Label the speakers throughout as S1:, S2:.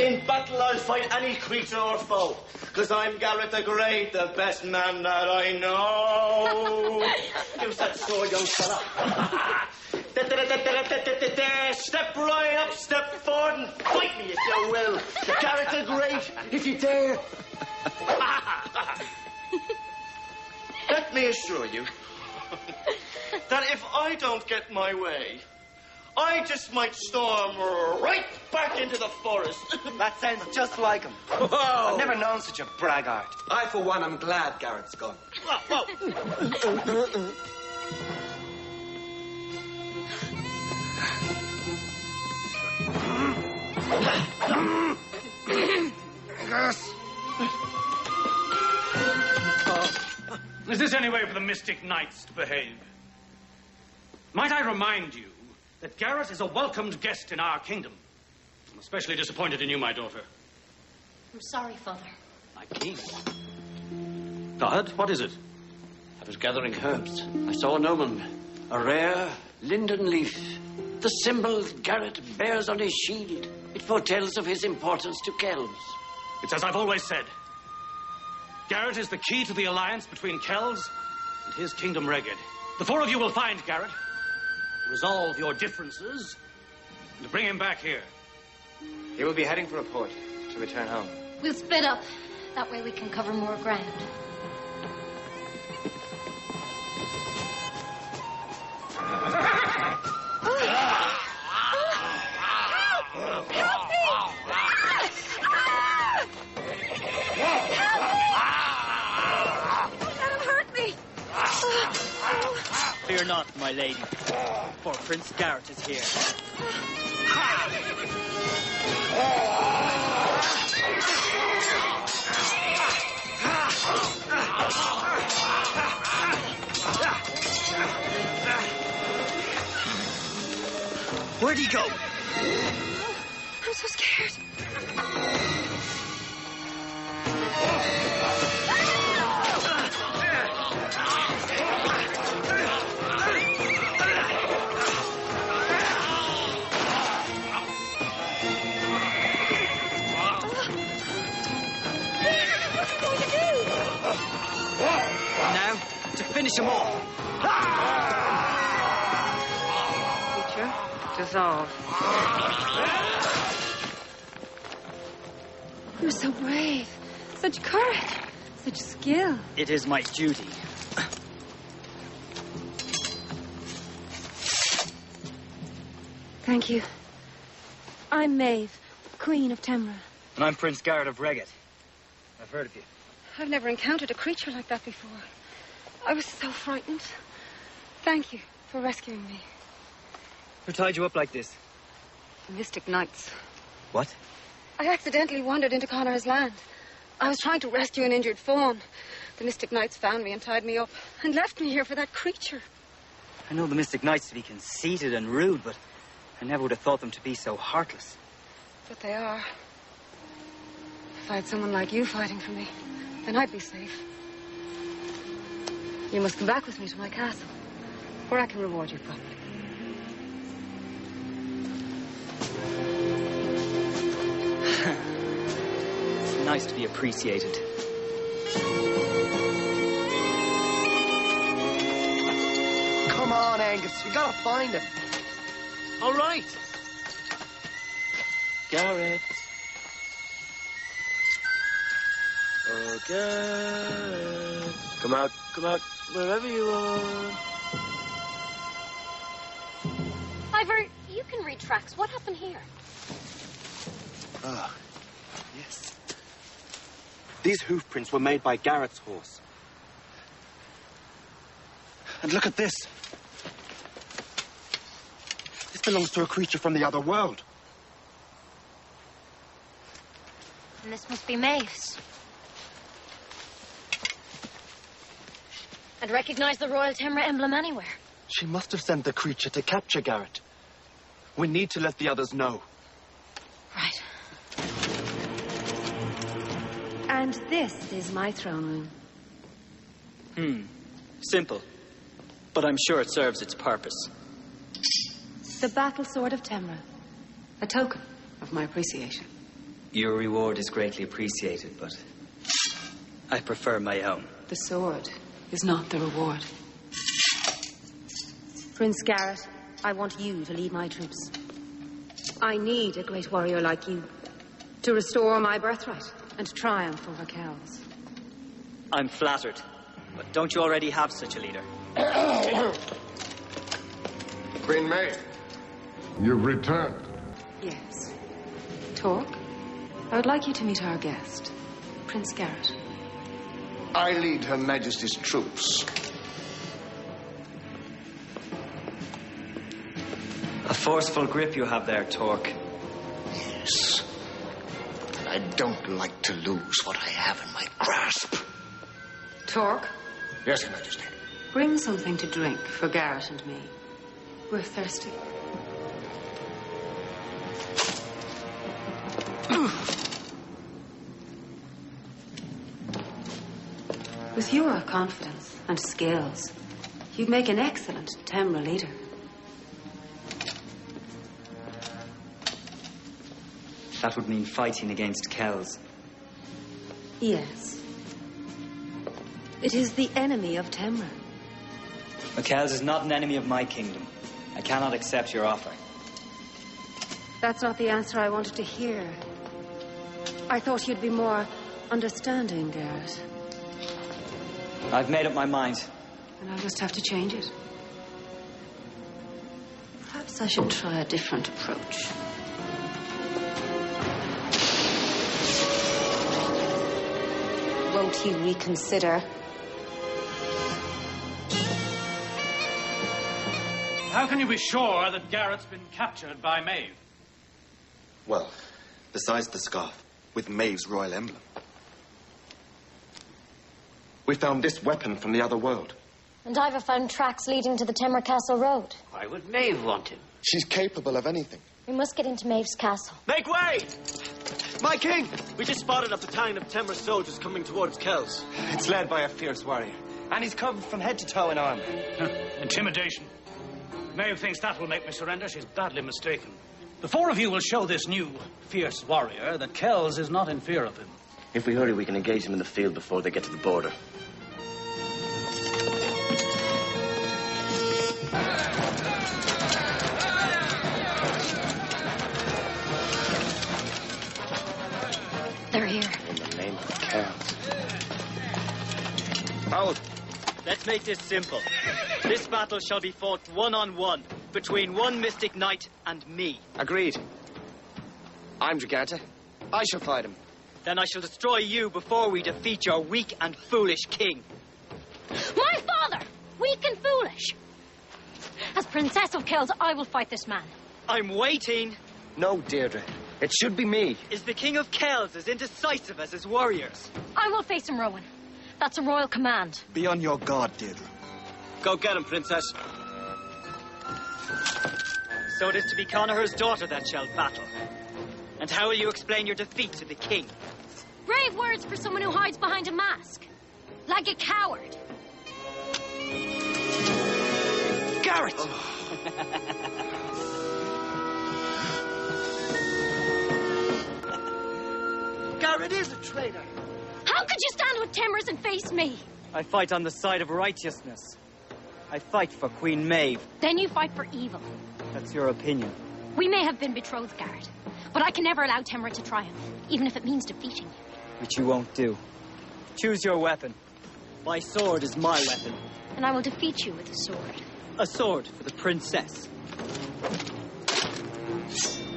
S1: In battle, I'll fight any creature or foe, 'cause I'm Garrett the Great, the best man that I know. Give us that sword, young fella. Step right up, step forward, and fight me if you will. Garrett the Great, if you dare. Let me assure you that if I don't get my way, I just might storm right back into the forest.
S2: That sounds just like him.
S1: Whoa.
S2: I've never known such a braggart.
S3: I, for one, am glad Garrett's gone.
S1: Whoa, whoa.
S4: Is this any way for the Mystic Knights to behave? Might I remind you that Garrett is a welcomed guest in our kingdom. I'm especially disappointed in you, my daughter.
S5: I'm sorry, Father.
S4: My king? God, what is it?
S6: I was gathering herbs. I saw an omen, a rare linden leaf. The symbol Garrett bears on his shield. It foretells of his importance to Kells.
S4: It's as I've always said. Garrett is the key to the alliance between Kells and his kingdom Reged. The four of you will find Garrett, resolve your differences, and bring him back here.
S2: He will be heading for a port to return home.
S5: We'll split up. That way we can cover more ground.
S7: Fear not, my lady, for Prince Garrett is here.
S2: Where'd he go?
S8: I'm so scared.
S7: Now, to finish him off.
S8: Creature, dissolve. You're so brave. Such courage. Such skill.
S7: It is my duty.
S8: Thank you. I'm Maeve, Queen of Temra.
S7: And I'm Prince Garrett of Reged. I've heard of you.
S8: I've never encountered a creature like that before. I was so frightened. Thank you for rescuing me.
S7: Who tied you up like this?
S8: The Mystic Knights.
S7: What?
S8: I accidentally wandered into Connor's land. I was trying to rescue an injured fawn. The Mystic Knights found me and tied me up and left me here for that creature.
S7: I know the Mystic Knights to be conceited and rude, but I never would have thought them to be so heartless.
S8: But they are. If I had someone like you fighting for me, then I'd be safe. You must come back with me to my castle, where I can reward you properly.
S7: It's nice to be appreciated.
S2: Come on, Angus. We gotta find him.
S6: All right. Garrett. Oh, Garrett. Come out, wherever you are.
S5: Ivor, you can read tracks. What happened here?
S3: Ah, yes. These hoof prints were made by Garrett's horse. And look at this. This belongs to a creature from the other world.
S5: And this must be Maeve's. I'd recognize the Royal Temra emblem anywhere.
S3: She must have sent the creature to capture Garrett. We need to let the others know.
S5: Right.
S8: And this is my throne room.
S7: Simple. But I'm sure it serves its purpose.
S8: The battle sword of Temra. A token of my appreciation.
S7: Your reward is greatly appreciated, but I prefer my own.
S8: The sword is not the reward. Prince Garrett, I want you to lead my troops. I need a great warrior like you to restore my birthright and triumph over Kells.
S7: I'm flattered, but don't you already have such a leader?
S9: Queen Maeve, you've returned.
S8: Yes. Torque, I would like you to meet our guest, Prince Garrett.
S9: I lead Her Majesty's troops.
S7: A forceful grip you have there, Torque.
S9: Yes. But I don't like to lose what I have in my grasp.
S8: Torque,
S9: Yes, Your Majesty.
S8: bring something to drink for Garrett and me. We're thirsty. With your confidence and skills, you'd make an excellent Temra leader.
S7: That would mean fighting against Kells.
S8: Yes. It is the enemy of Temra.
S7: But Kells is not an enemy of my kingdom. I cannot accept your offer.
S8: That's not the answer I wanted to hear. I thought you'd be more understanding, Garrett.
S7: I've made up my mind.
S8: And I'll just have to change it. Perhaps I should try a different approach. Won't you reconsider?
S4: How can you be sure that Garrett's been captured by Maeve?
S3: Well, besides the scarf, with Maeve's royal emblem. We found this weapon from the other world.
S5: And I've found tracks leading to the Temra Castle Road.
S6: Why would Maeve want him?
S3: She's capable of anything.
S5: We must get into Maeve's castle.
S1: Make way!
S3: My king!
S1: We just spotted a battalion of Temra soldiers coming towards Kells.
S2: It's led by a fierce warrior. And he's covered from head to toe in armor.
S4: Intimidation. Maeve thinks that will make me surrender. She's badly mistaken. The four of you will show this new, fierce warrior that Kells is not in fear of him.
S3: If we hurry, we can engage them in the field before they get to the border.
S5: They're here.
S3: In the name of Kells.
S7: Hold. Let's make this simple. This battle shall be fought one-on-one between one mystic knight and me.
S2: Agreed. I'm Draganta. I shall fight him.
S7: Then I shall destroy you before we defeat your weak and foolish king.
S5: My father! Weak and foolish! As Princess of Kells, I will fight this man.
S7: I'm waiting.
S2: No, Deirdre. It should be me.
S7: Is the king of Kells as indecisive as his warriors?
S5: I will face him, Rowan. That's a royal command.
S3: Be on your guard, Deirdre.
S1: Go get him, Princess.
S7: So it is to be Connor's daughter that shall battle. And how will you explain your defeat to the king?
S5: Brave words for someone who hides behind a mask. Like a coward.
S2: Garrett!
S1: Garrett is a traitor.
S5: How could you stand with Temras and face me?
S7: I fight on the side of righteousness. I fight for Queen Maeve.
S5: Then you fight for evil.
S7: That's your opinion.
S5: We may have been betrothed, Garrett, but I can never allow Temra to triumph, even if it means defeating you.
S7: Which you won't do. Choose your weapon. My sword is my weapon.
S5: And I will defeat you with a sword.
S7: A sword for the princess.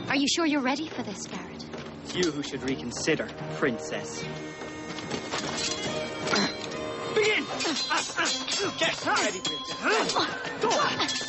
S5: Are you sure you're ready for this, Garrett?
S7: It's you who should reconsider, princess.
S1: Begin! Get ready, Princess.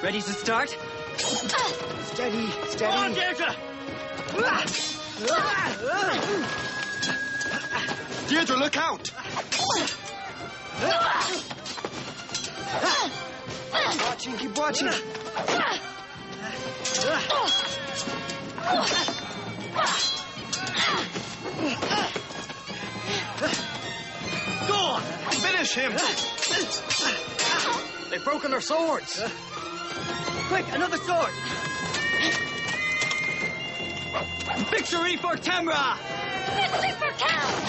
S7: Ready to start?
S2: Steady, steady.
S1: Come on, Deirdre!
S3: Deirdre, look out!
S2: watching it.
S1: Go on! Finish him!
S2: They've broken their swords.
S7: Quick, another sword! Victory for Temra!
S5: Victory for Kells!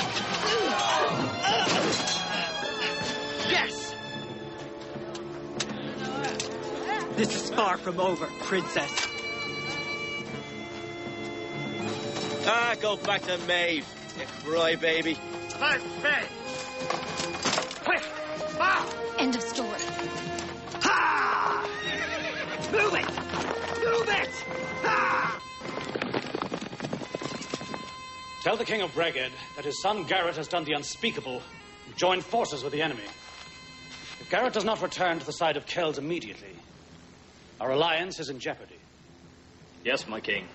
S7: Yes! This is far from over, Princess.
S1: Go back to Maeve, you crybaby.
S5: End of story.
S7: Ha! Move it! Move it! Ha!
S4: Tell the King of Breged that his son Garrett has done the unspeakable and joined forces with the enemy. If Garrett does not return to the side of Kells immediately, our alliance is in jeopardy.
S7: Yes, my king.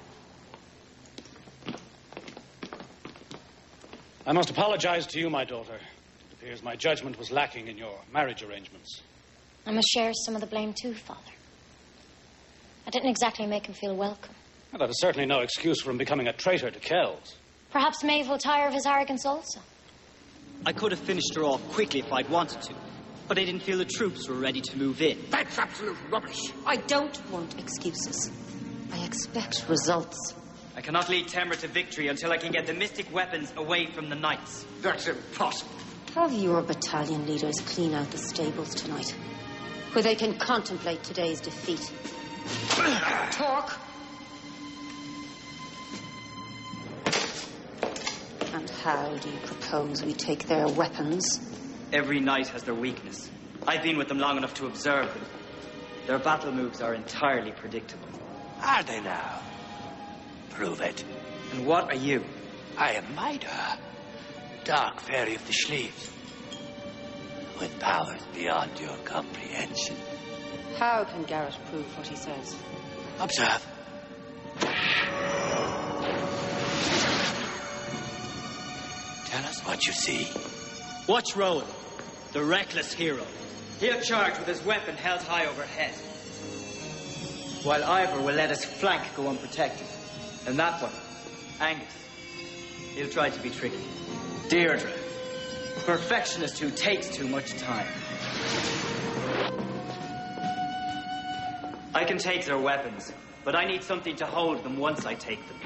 S4: I must apologize to you, my daughter. It appears my judgment was lacking in your marriage arrangements.
S5: I must share some of the blame too, Father. I didn't exactly make him feel welcome.
S4: Well, that is certainly no excuse for him becoming a traitor to Kells.
S5: Perhaps Maeve will tire of his arrogance also.
S7: I could have finished her off quickly if I'd wanted to, but I didn't feel the troops were ready to move in.
S9: That's absolute rubbish.
S8: I don't want excuses. I expect results.
S7: I cannot lead Temra to victory until I can get the mystic weapons away from the knights.
S9: That's impossible.
S8: Have your battalion leaders clean out the stables tonight, where they can contemplate today's defeat. Talk. And how do you propose we take their weapons?
S7: Every knight has their weakness. I've been with them long enough to observe them. Their battle moves are entirely predictable.
S6: Are they now? Prove it.
S7: And what are you?
S6: I am Maida, dark fairy of the sleeves, with powers beyond your comprehension.
S8: How can Garrett prove what he says?
S6: Observe. Tell us what you see.
S7: Watch Rowan, the reckless hero. He'll charge with his weapon held high overhead, while Ivor will let his flank go unprotected. And that one, Angus, he'll try to be tricky. Deirdre, a perfectionist who takes too much time. I can take their weapons, but I need something to hold them once I take them.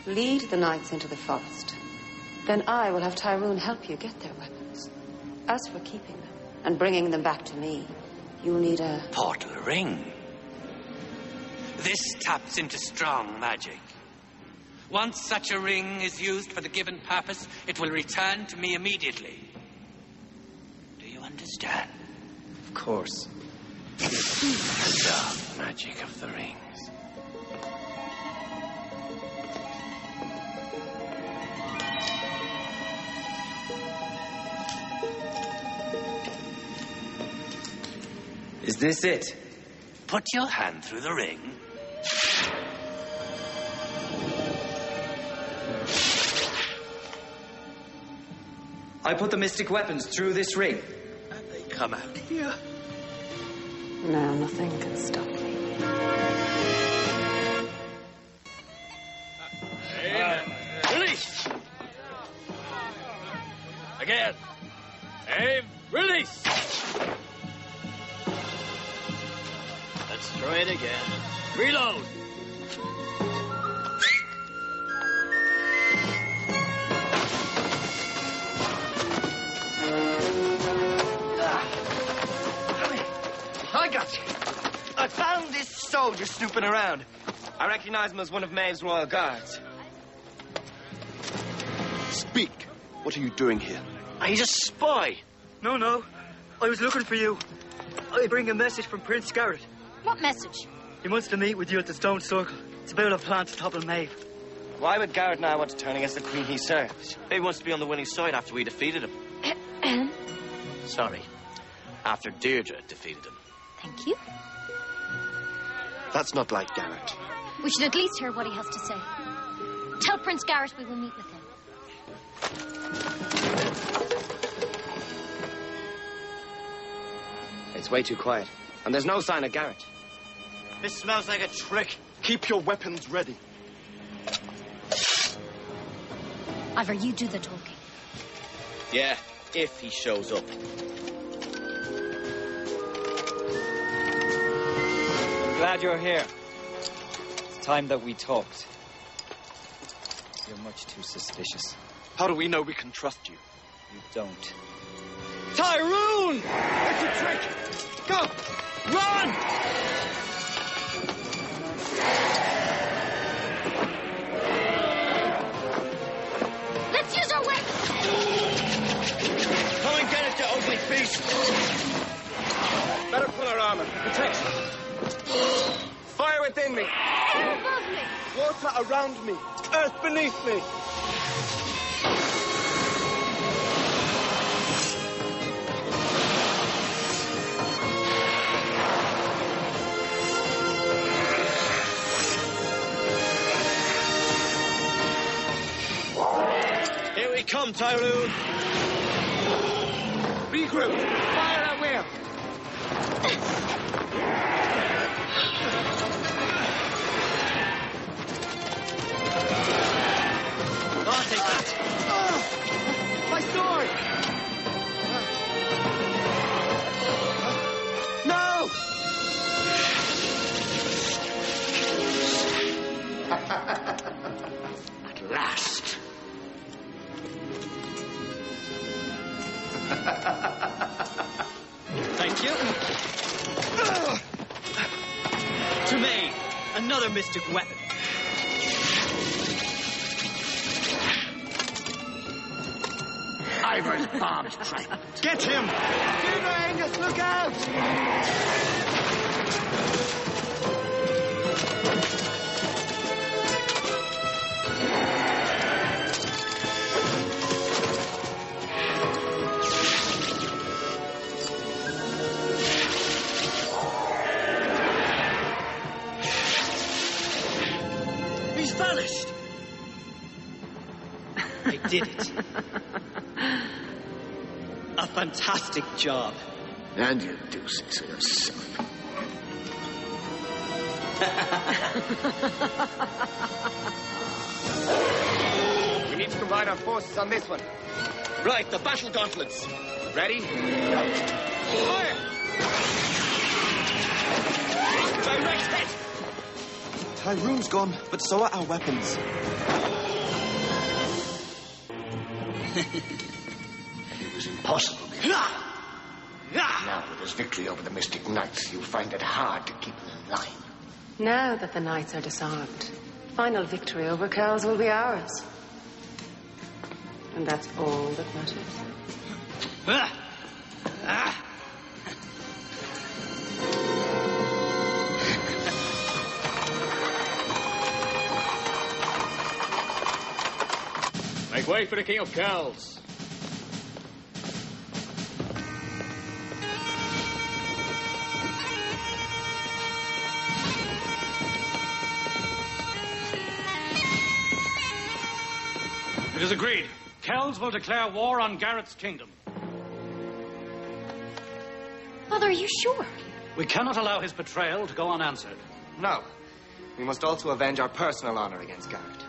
S8: Lead the knights into the forest. Then I will have Tyrone help you get their weapons. As for keeping them and bringing them back to me, you'll need a...
S6: Portal ring. This taps into strong magic. Once such a ring is used for the given purpose, it will return to me immediately. Do you understand?
S7: Of course.
S6: The dark magic of the rings.
S7: Is this it?
S6: Put your hand through the ring.
S7: I put the mystic weapons through this ring.
S6: And they come out here.
S8: Now nothing can stop me.
S10: Release! Again. Aim. Release! Let's try it again. Reload!
S2: I got you. I found this soldier snooping around. I recognize him as one of Maeve's royal guards.
S3: Speak. What are you doing here?
S1: He's a spy.
S7: No. I was looking for you. I bring a message from Prince Garrett.
S5: What message?
S7: He wants to meet with you at the Stone Circle. It's about a plan to topple Maeve.
S2: Why would Garrett now want to turn against the queen he serves?
S1: He wants to be on the winning side after we defeated him. Sorry. After Deirdre defeated him.
S5: Thank you.
S3: That's not like Garrett.
S5: We should at least hear what he has to say. Tell Prince Garrett we will meet with him.
S2: It's way too quiet. And there's no sign of Garrett.
S1: This smells like a trick.
S3: Keep your weapons ready.
S5: Ivor, you do the talking.
S1: Yeah, if he shows up.
S7: I'm glad you're here. It's time that we talked. You're much too suspicious.
S3: How do we know we can trust you?
S7: You don't.
S2: Tyrone! It's a trick! Go! Run!
S5: Let's use our weapons!
S1: Come and get it, you ugly beast!
S2: Better pull our armor. Protection. Fire within me.
S5: Air above me!
S2: Water around me. Earth beneath me.
S1: Here we come, Tyrone.
S2: Regroup. Fire at will.
S1: I'll take that.
S2: My sword! No!
S9: At last.
S7: Thank you. To me, another mystic weapon.
S9: Ivor's bomb's trap.
S2: Get him! Timber Angus, look out!
S1: He's vanished.
S7: I did it. A fantastic job.
S9: And you do say so yourself.
S2: We need to combine our forces on this one.
S1: Right, the battle gauntlets.
S2: Ready? Fire!
S1: Direct hit.
S3: Tyrone's gone, but so are our weapons.
S9: It was impossible before. Now, with his victory over the Mystic Knights, you'll find it hard to keep them in line.
S8: Now that the knights are disarmed, final victory over Kells will be ours. And that's all that matters.
S10: Make way for the King of Kells.
S4: It is agreed. Kells will declare war on Garrett's kingdom.
S5: Father, are you sure?
S4: We cannot allow his betrayal to go unanswered.
S2: No. We must also avenge our personal honor against Garrett.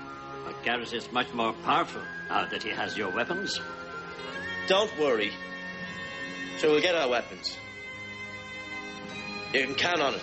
S10: But Garrett is much more powerful now that he has your weapons.
S1: Don't worry. So we'll get our weapons. You can count on it.